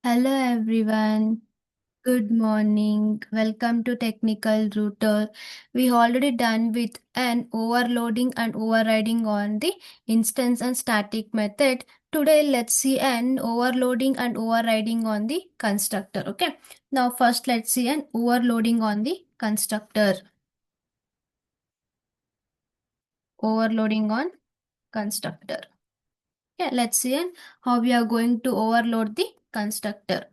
Hello everyone. Good morning. Welcome to Technical Router. We already done with an overloading and overriding on the instance and static method. Today let's see an overloading and overriding on the constructor. Okay. Now first let's see an overloading on the constructor. Overloading on constructor. Yeah, let's see how we are going to overload the constructor.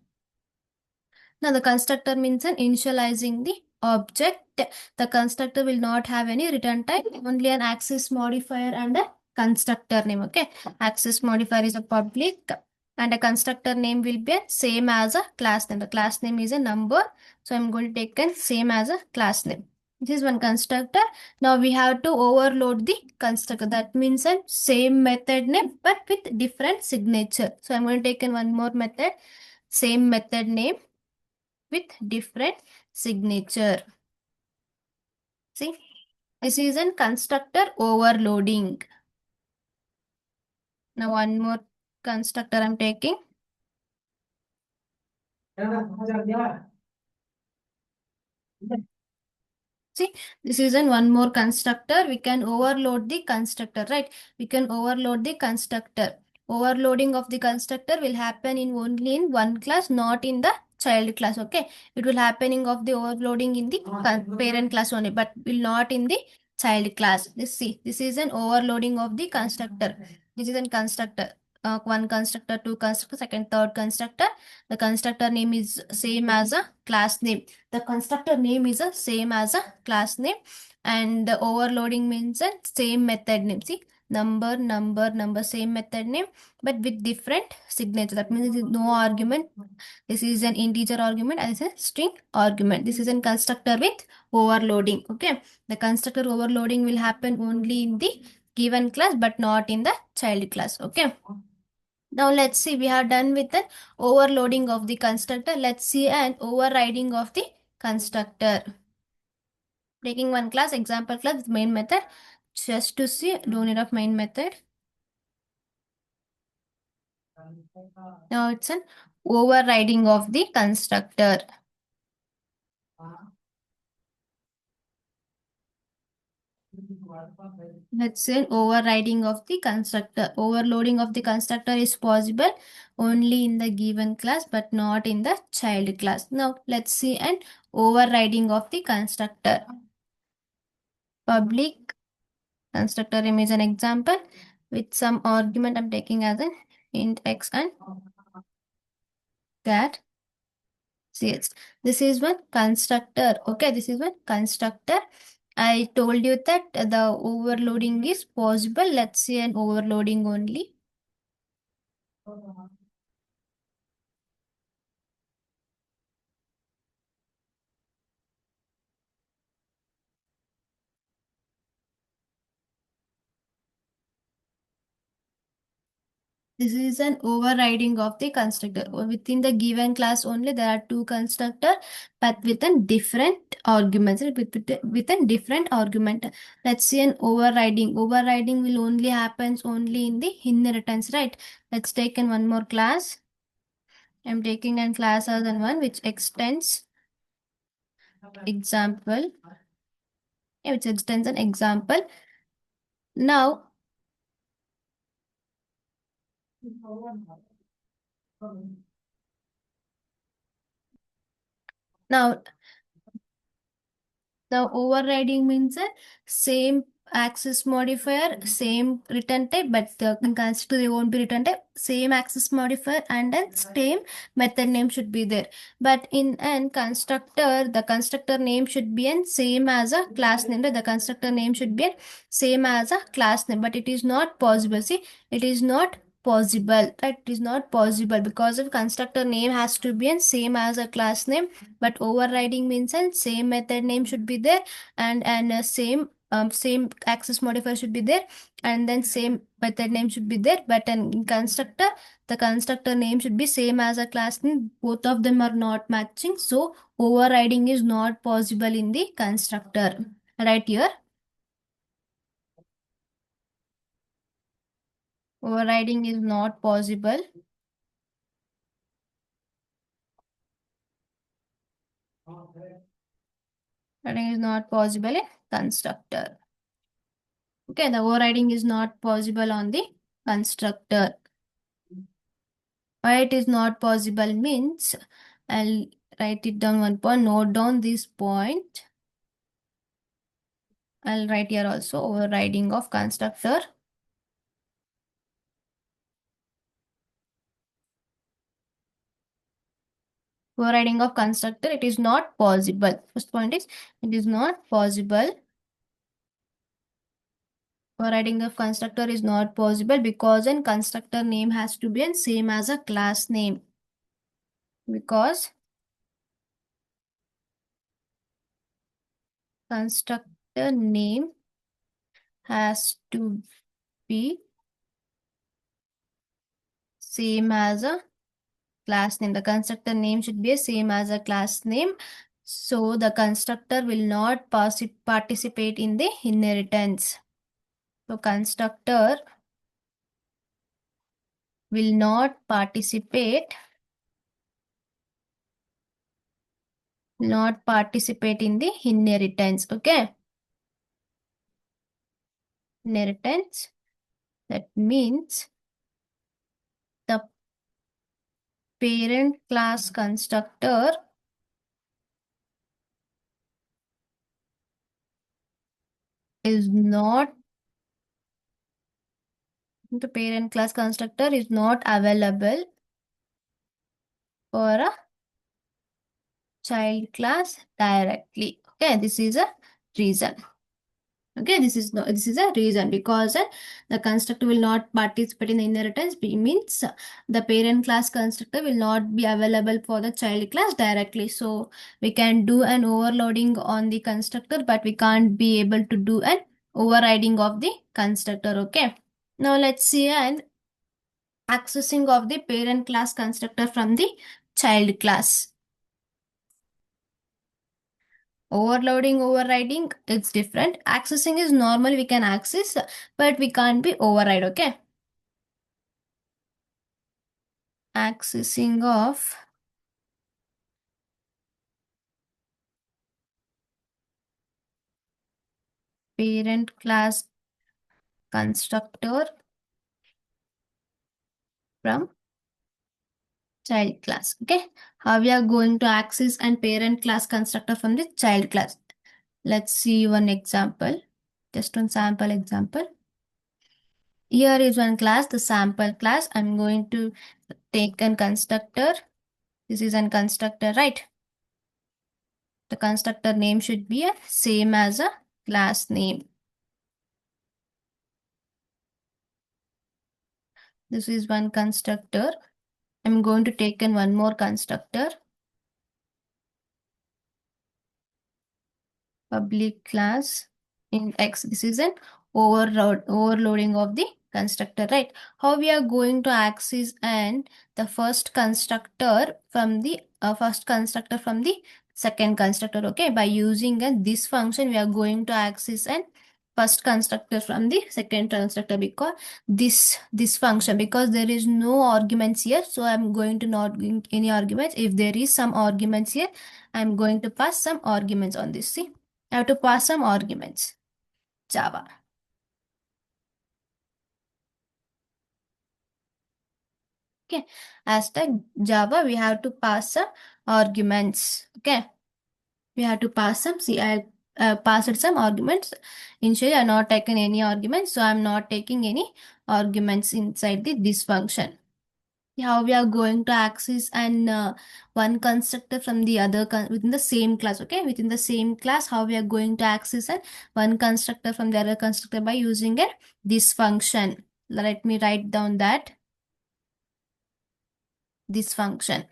Now the constructor means an initializing the object. The constructor will not have any return type, only an access modifier and a constructor name. Okay. Access modifier is a public and a constructor name will be same as a class name. The class name is a number. So I'm going to take a same as a class name. This is one constructor. Now we have to overload the constructor. That means a same method name but with different signature. So I'm going to take in one more method, same method name with different signature. See, this is a constructor overloading. Now one more constructor I'm taking. See, this is an one more constructor. We can overload the constructor, right? We can overload the constructor. Overloading of the constructor will happen in only in one class, not in the child class. Okay, it will happening of the overloading in the parent class only, but will not in the child class. This is an overloading of the constructor. This is a constructor. One constructor, two constructor, second, third constructor. The constructor name is same as a class name. The constructor name is the same as a class name, and the overloading means a same method name. See, number, same method name, but with different signature. That means there is no argument. This is an integer argument and this is a string argument. This is a constructor with overloading. Okay, the constructor overloading will happen only in the given class but not in the child class. Okay. Now let's see, we have done with the overloading of the constructor. Let's see an overriding of the constructor. Taking one class, example class with main method. Just to see, no need of main method. Now it's an overriding of the constructor. Let's say overriding of the constructor. Overloading of the constructor is possible only in the given class but not in the child class. Now let's see an overriding of the constructor. Public constructor name is an example with some argument I'm taking as an int x and cat cs. This is one constructor. Okay, this is one constructor. I told you that the overloading is possible. Let's see an overloading only. This is an overriding of the constructor. Within the given class only, there are two constructor, but with a different arguments. With a different argument. Let's see an overriding. Overriding will only happens only in the inheritance, right? Let's take in one more class. I'm taking a class as an one which extends example. Yeah, which extends an example. Now, now the overriding means a same access modifier, same return type, but the constructor won't be return type, same access modifier, and then same method name should be there. But in an constructor, the constructor name should be an same as a class name. The constructor name should be same as a class name, but it is not possible. See, it is not possible, right? It is not possible because of constructor name has to be an same as a class name, but overriding means and same method name should be there, and same access modifier should be there, and then same method name should be there. But in constructor, the constructor name should be same as a class name. Both of them are not matching, so overriding is not possible in the constructor. Right here, overriding is not possible Overriding is not possible in constructor. Okay, the overriding is not possible on the constructor. Why it is not possible means, I'll write it down one point, note down this point. I'll write here also overriding of constructor. Overriding of constructor, it is not possible. First point is, it is not possible. Overriding of constructor is not possible because a constructor name has to be the same as a class name. Because constructor name has to be same as a class name. The constructor name should be same as a class name. So the constructor will not participate in the inheritance. So constructor will not participate in the inheritance. Okay. Inheritance. That means the parent class constructor is not available for a child class directly. Okay, this is a reason. Okay, this is a reason because the constructor will not participate in the inheritance. Means the parent class constructor will not be available for the child class directly. So we can do an overloading on the constructor, but we can't be able to do an overriding of the constructor. Okay. Now let's see an accessing of the parent class constructor from the child class. Overloading, overriding, it's different. Accessing is normal, we can access, but we can't be override, okay? Accessing of parent class constructor from child class, okay? How we are going to access and parent class constructor from the child class? Let's see one example, just one sample example. Here is one class, the sample class. I'm going to take a constructor. This is a constructor, right? The constructor name should be a same as a class name. This is one constructor. I'm going to take in one more constructor. Public class in X. This is an overloading of the constructor, right? How we are going to access and the first constructor from the second constructor, okay? By using this function, we are going to access and first constructor from the second constructor because this function, because there is no arguments here, so I'm going to not give any arguments. If there is some arguments here, I'm going to pass some arguments on this. See, I have to pass some arguments. Java. Okay, as the Java, we have to pass some arguments. Okay, we have to pass some. See, I passed some arguments. Initially, I not taken any arguments, so I'm not taking any arguments inside this function. How we are going to access and one constructor from the other within the same class. Okay, within the same class, how we are going to access and one constructor from the other constructor by using this function. Let me write down that this function.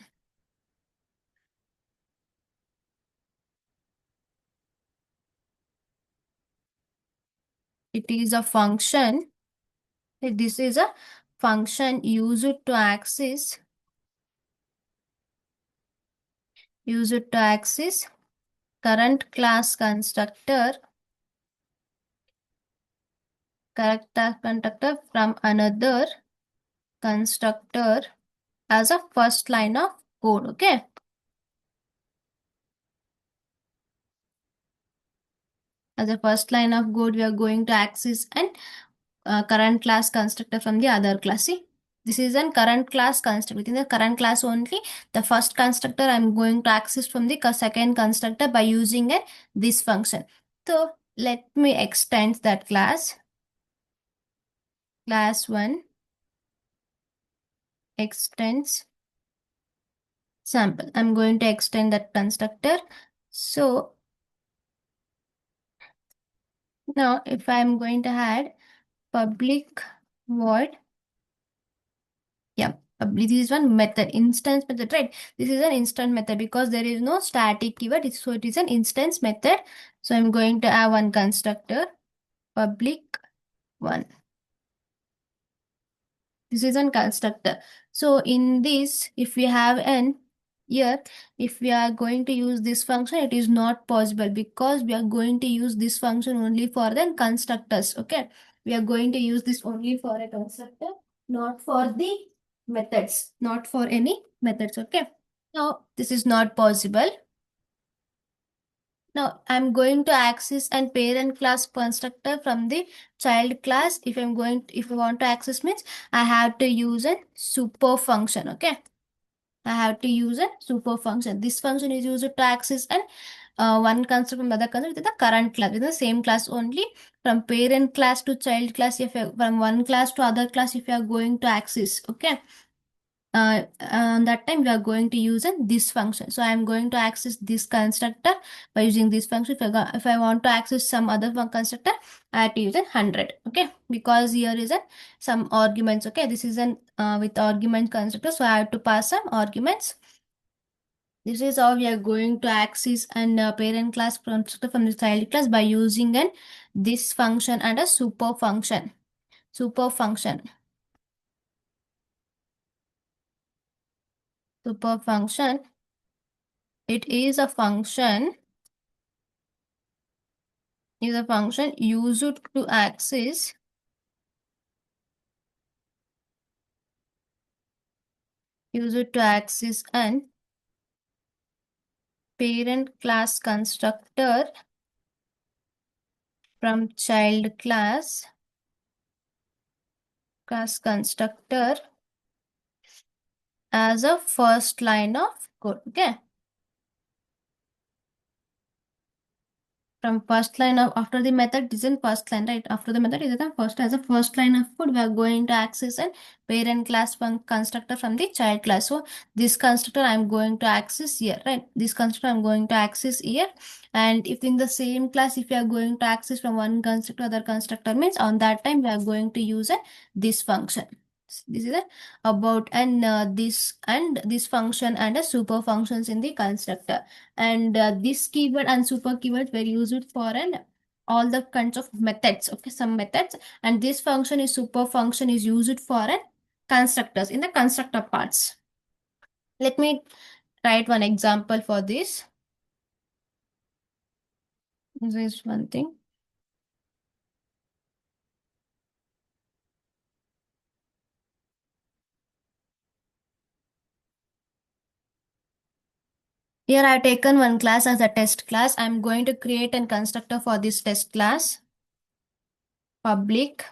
It is a function. This is a function used to access current class constructor from another constructor as a first line of code. Okay, As a first line of code, we are going to access an current class constructor from the other class. See, this is a current class constructor. Within the current class only, the first constructor I'm going to access from the second constructor by using this function. So let me extend that class. Class 1 extends sample. I'm going to extend that constructor. So now if I'm going to add public void, yeah, this is one method, instance method, right? This is an instant method because there is no static keyword, so it is an instance method. So I'm going to have one constructor, public one. This is a constructor. So in this, if we have an here, if we are going to use this function, it is not possible because we are going to use this function only for the constructors. Okay, we are going to use this only for a constructor, not for the methods, not for any methods. Okay, now this is not possible. Now I'm going to access and parent class constructor from the child class. If I want to access means I have to use a super function. Okay, I have to use a super function. This function is used to access and one constructor from other constructor with the current class, with the same class only. From parent class to child class, from one class to other class, if you are going to access, okay, that time we are going to use this function. So I am going to access this constructor by using this function. If I want to access some other constructor, I have to use 100. Okay, because here is some arguments. Okay, this is an with argument constructor, so I have to pass some arguments. This is how we are going to access and parent class constructor from the child class by using this function and a super function. Super function. Super function. It is a function used to access an parent class constructor from child class constructor as a first line of code. Okay, from first line of after the method is in first line, right? After the method is the first, as a first line of code, we are going to access an parent class constructor from the child class. So this constructor I'm going to access here, right? This constructor I'm going to access here. And if in the same class, if you are going to access from one constructor to other constructor, means on that time we are going to use this function. This is about and this function and a super functions in the constructor. And this keyword and super keywords were used for all the kinds of methods. Okay, some methods, and this function is super function is used for constructors in the constructor parts. Let me write one example for this. This is one thing. Here I have taken one class as a test class. I am going to create a constructor for this test class. Public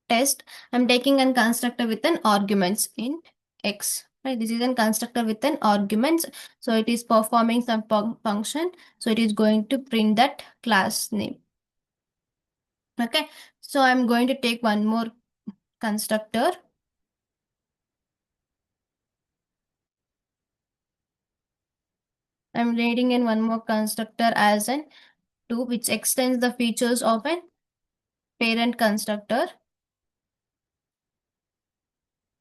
test. I'm taking a constructor with an arguments in x. Right, this is a constructor with an arguments. So it is performing some function. So it is going to print that class name. Okay. So I'm going to take one more constructor. I'm reading in one more constructor as an 2, which extends the features of an parent constructor.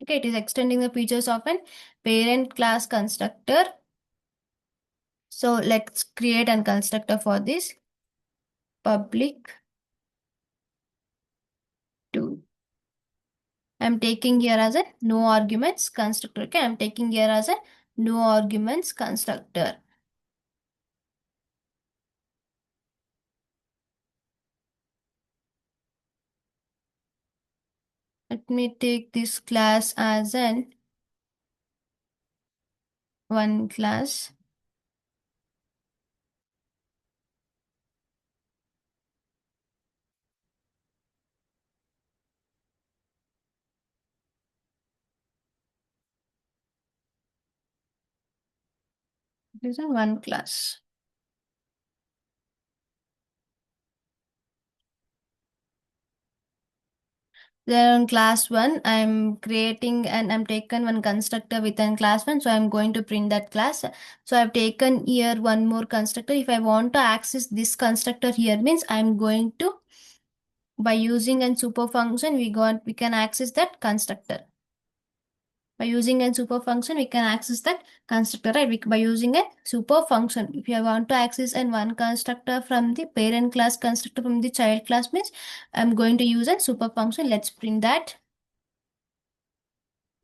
Okay, it is extending the features of an parent class constructor. So let's create a constructor for this. Public 2. I'm taking here as a no arguments constructor. Okay, I'm taking here as a no arguments constructor. Let me take this class as an one class. It is a one class. Then on class one, I'm creating and I'm taken one constructor within class one. So I'm going to print that class. So I've taken here one more constructor. If I want to access this constructor here means I'm going to, by using a super function, we can access that constructor. By using a super function, we can access that constructor, right? By using a super function. If you want to access an one constructor from the parent class, constructor from the child class means I'm going to use a super function. Let's print that.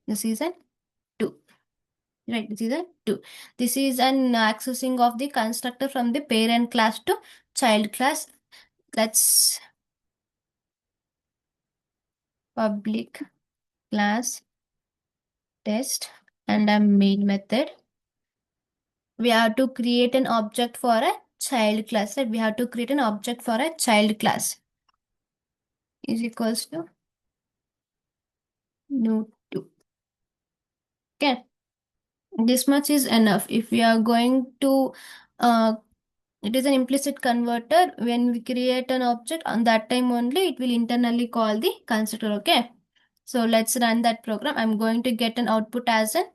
This is a 2. Right, this is a 2. This is an accessing of the constructor from the parent class to child class. Let's public class test and a main method. We have to create an object for a child class. Right? We have to create an object for a child class is equals to new 2. Okay, this much is enough. If we are going to it is an implicit converter. When we create an object on that time only, it will internally call the constructor. Okay. So let's run that program. I'm going to get an output as an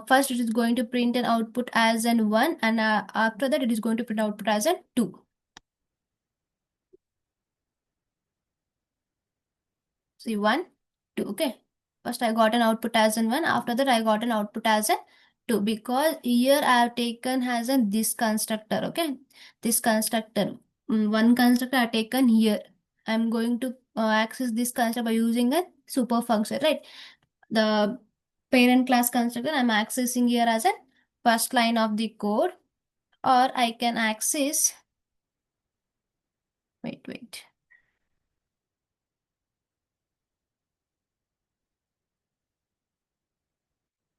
first it is going to print an output as an 1 and after that it is going to print output as a 2. See 1, 2. Okay. First I got an output as an 1. After that I got an output as a 2 because here I have taken as a this constructor. Okay. This constructor. One constructor I have taken here. I'm going to access this constructor by using a super function, right? The parent class constructor I'm accessing here as a first line of the code, or I can access, wait.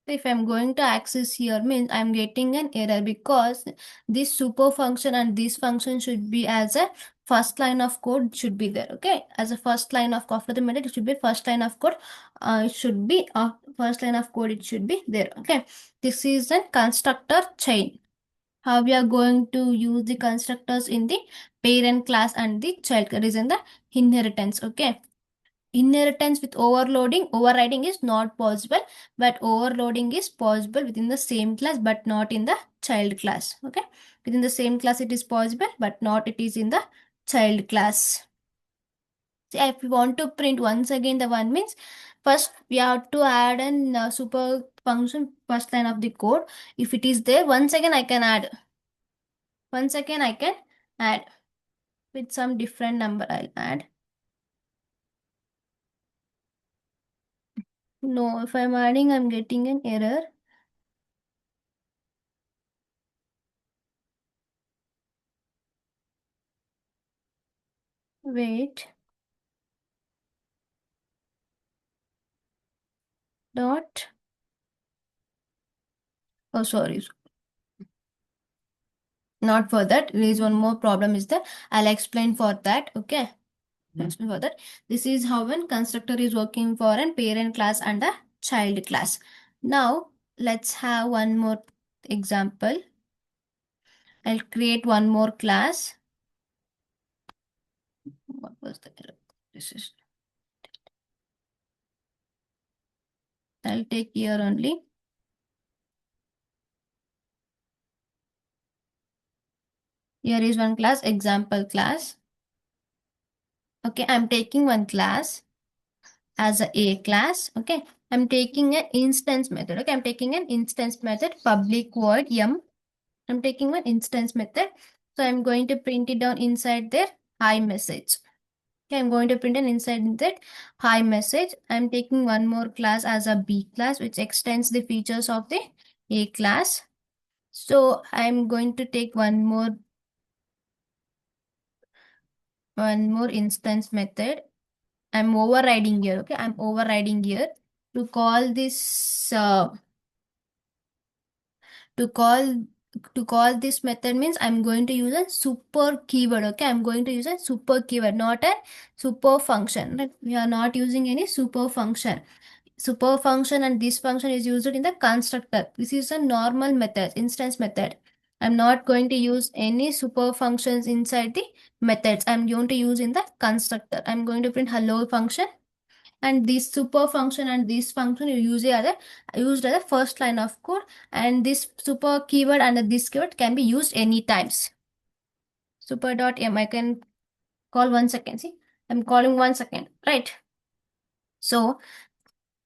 If I'm going to access here means I'm getting an error because this super function and this function should be as a first line of code should be there. Okay, as a first line of after the method it should be first line of code. It should be first line of code. It should be there. Okay, this is a constructor chain. How we are going to use the constructors in the parent class and the child class is in the inheritance. Okay, inheritance with overriding is not possible, but overloading is possible within the same class but not in the child class. Okay, within the same class it is possible but not it is in the child class. See, if we want to print once again the one means first we have to add an super function first line of the code. If it is there, once again I can add, with some different number. I'll add. No, if I'm adding, I'm getting an error. Wait. Dot. Oh, sorry. Not for that. There is one more problem is that I'll explain for that. Okay. Explain for that. This is how one constructor is working for a parent class and a child class. Now, let's have one more example. I'll create one more class. What was the error? This is, I'll take here only. Here is one class, example class. Okay, I'm taking one class as a class. Okay, I'm taking an instance method. Okay, I'm taking an instance method, public void m. I'm taking one instance method. So I'm going to print it down inside there, hi message. Okay, I'm going to print an inside that hi message. I'm taking one more class as a B class, which extends the features of the A class. So I'm going to take one more instance method. I'm overriding here. Okay, I'm overriding here to call this to call this method means I'm going to use a super keyword. Okay, I'm going to use a super keyword, not a super function. Right? We are not using any super function. super function and this function is used in the constructor. This is a normal method, instance method. I'm not going to use any super functions inside the methods. I'm going to use in the constructor. I'm going to print hello function, and this super function and this function you use as a used as a first line of code, and this super keyword and this keyword can be used any times. Super dot m I can call 1 second. See, I'm calling 1 second, right? So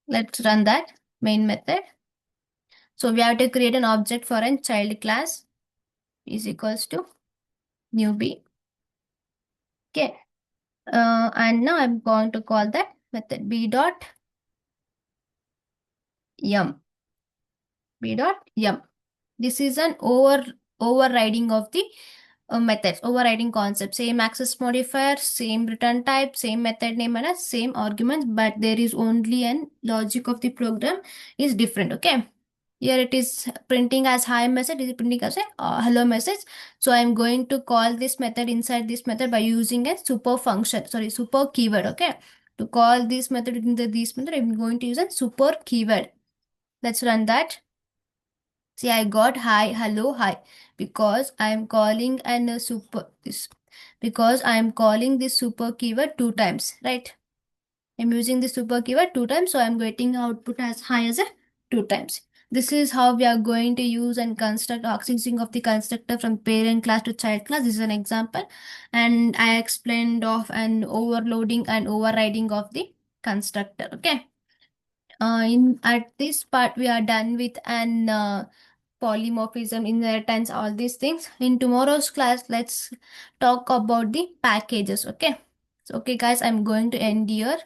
let's run that main method. So we have to create an object for a child class is equals to newbie. Okay. And now I'm going to call that method b dot yum. B dot yum. This is an overriding of the methods, overriding concept. Same access modifier, same return type, same method name and a same arguments, but there is only an logic of the program is different. Okay. Here it is printing as hi message, it is printing as a hello message. So I'm going to call this method inside this method by using a super function, sorry, super keyword. Okay. To call this method in this method, I'm going to use a super keyword. Let's run that. See, I got hi, hello, hi, because I'm calling an super this because I'm calling this super keyword 2 times, right? I'm using the super keyword 2 times, so I'm getting output as high as a 2 times. This is how we are going to use and construct accessing of the constructor from parent class to child class. This is an example, and I explained of an overloading and overriding of the constructor. Okay. In at this part we are done with an polymorphism, inheritance, all these things. In tomorrow's class, let's talk about the packages. Okay. So, okay, guys, I'm going to end here.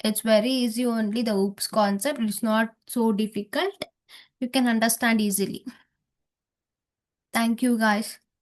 It's very easy, only the oops concept. It's not so difficult. You can understand easily. Thank you, guys.